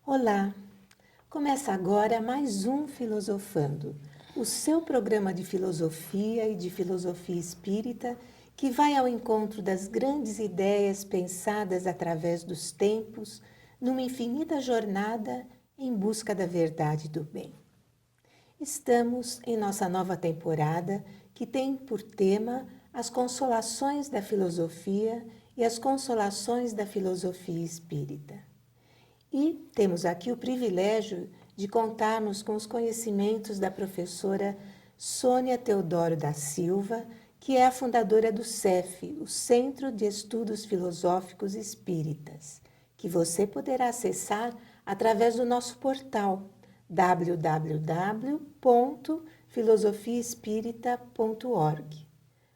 Olá! Começa agora mais um Filosofando, o seu programa de filosofia e de filosofia espírita que vai ao encontro das grandes ideias pensadas através dos tempos, numa infinita jornada em busca da verdade do bem. Estamos em nossa nova temporada que tem por tema as consolações da filosofia e as consolações da filosofia espírita. E temos aqui o privilégio de contarmos com os conhecimentos da professora Sônia Teodoro da Silva, que é a fundadora do CEF, o Centro de Estudos Filosóficos Espíritas, que você poderá acessar através do nosso portal www.filosofiaespírita.org.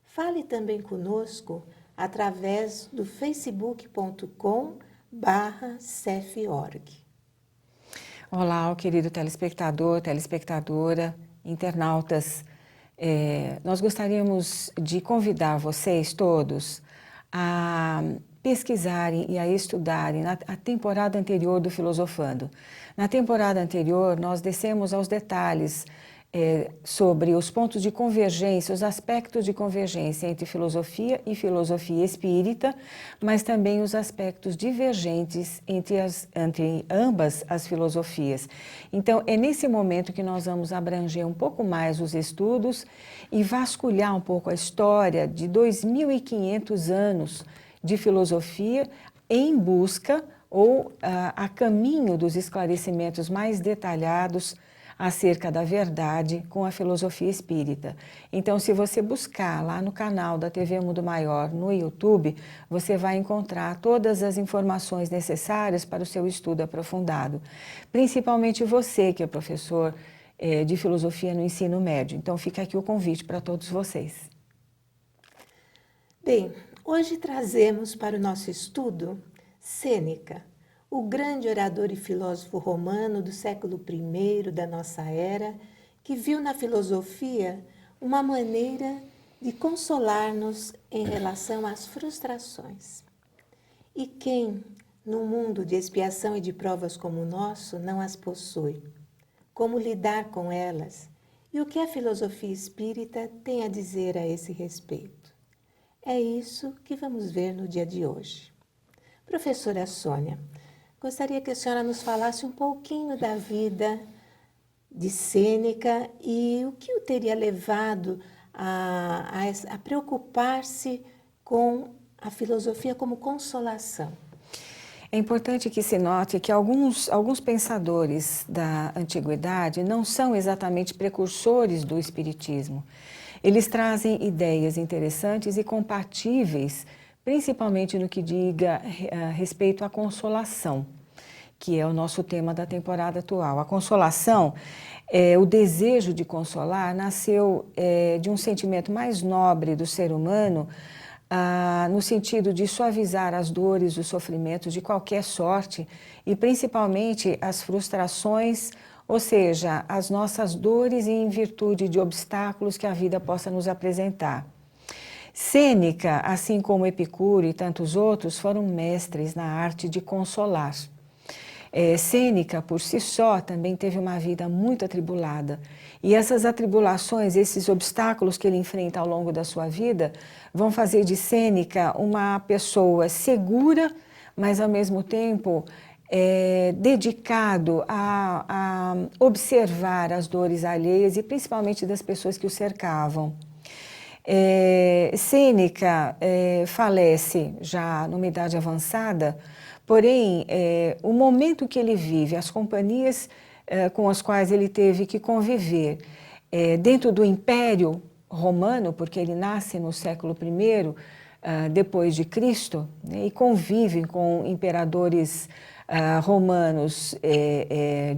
Fale também conosco através do facebook.com/ceforg. Olá, querido telespectador, telespectadora, internautas. Nós gostaríamos de convidar vocês todos a pesquisarem e a estudarem a temporada anterior do Filosofando. Na temporada anterior, nós descemos aos detalhes sobre os pontos de convergência, os aspectos de convergência entre filosofia e filosofia espírita, mas também os aspectos divergentes entre ambas as filosofias. Então, é nesse momento que nós vamos abranger um pouco mais os estudos e vasculhar um pouco a história de 2.500 anos de filosofia em busca ou a caminho dos esclarecimentos mais detalhados acerca da verdade com a filosofia espírita. Então, se você buscar lá no canal da TV Mundo Maior, no YouTube, você vai encontrar todas as informações necessárias para o seu estudo aprofundado. Principalmente você, que é professor de filosofia no ensino médio. Então, fica aqui o convite para todos vocês. Bem, hoje trazemos para o nosso estudo Sêneca, o grande orador e filósofo romano do século I da nossa era, que viu na filosofia uma maneira de consolar-nos em relação às frustrações. E quem, num mundo de expiação e de provas como o nosso, não as possui? Como lidar com elas? E o que a filosofia espírita tem a dizer a esse respeito? É isso que vamos ver no dia de hoje. Professora Sônia, gostaria que a senhora nos falasse um pouquinho da vida de Sêneca e o que o teria levado a preocupar-se com a filosofia como consolação. É importante que se note que alguns pensadores da antiguidade não são exatamente precursores do espiritismo. Eles trazem ideias interessantes e compatíveis, principalmente no que diga respeito à consolação, que é o nosso tema da temporada atual. A consolação, o desejo de consolar, nasceu de um sentimento mais nobre do ser humano, no sentido de suavizar as dores, os sofrimentos de qualquer sorte e principalmente as frustrações, ou seja, as nossas dores em virtude de obstáculos que a vida possa nos apresentar. Sêneca, assim como Epicuro e tantos outros, foram mestres na arte de consolar. Sêneca, por si só, também teve uma vida muito atribulada. E essas atribulações, esses obstáculos que ele enfrenta ao longo da sua vida, vão fazer de Sêneca uma pessoa segura, mas ao mesmo tempo dedicado a observar as dores alheias e principalmente das pessoas que o cercavam. Sêneca falece já numa idade avançada, porém, o momento que ele vive, as companhias com as quais ele teve que conviver dentro do Império Romano, porque ele nasce no século I depois de Cristo, né, e convive com imperadores romanos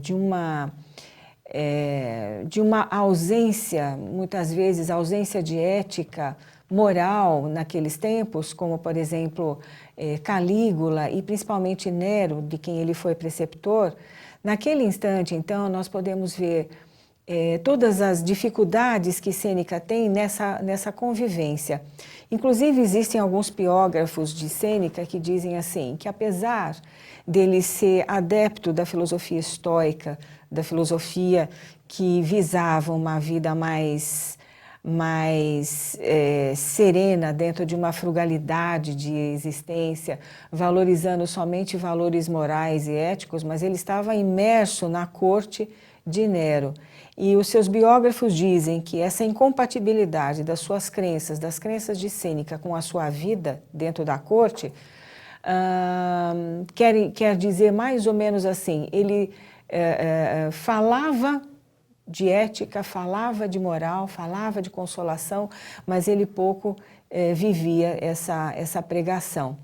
de uma ausência, muitas vezes ausência de ética moral naqueles tempos, como por exemplo Calígula e principalmente Nero, de quem ele foi preceptor. Naquele instante, então, nós podemos ver todas as dificuldades que Sêneca tem nessa convivência. Inclusive, existem alguns biógrafos de Sêneca que dizem assim, que apesar dele ser adepto da filosofia estoica, da filosofia que visava uma vida mais serena dentro de uma frugalidade de existência, valorizando somente valores morais e éticos, mas ele estava imerso na corte de Nero. E os seus biógrafos dizem que essa incompatibilidade das suas crenças, das crenças de Sêneca com a sua vida dentro da corte, quer dizer mais ou menos assim, ele falava de ética, falava de moral, falava de consolação, mas ele pouco vivia essa pregação.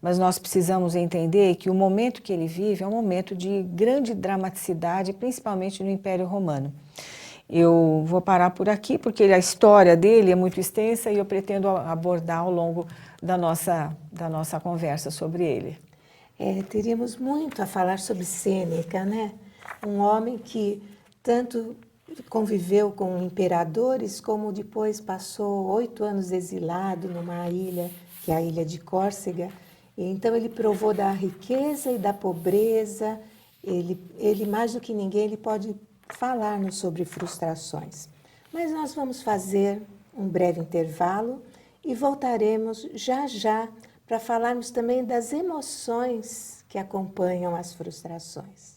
Mas nós precisamos entender que o momento que ele vive é um momento de grande dramaticidade, principalmente no Império Romano. Eu vou parar por aqui, porque a história dele é muito extensa e eu pretendo abordar ao longo da nossa conversa sobre ele. Teríamos muito a falar sobre Sêneca, né? Um homem que tanto conviveu com imperadores, como depois passou 8 anos exilado numa ilha, que é a ilha de Córcega. E então ele provou da riqueza e da pobreza. Ele mais do que ninguém, ele pode falar-nos sobre frustrações. Mas nós vamos fazer um breve intervalo e voltaremos já já para falarmos também das emoções que acompanham as frustrações.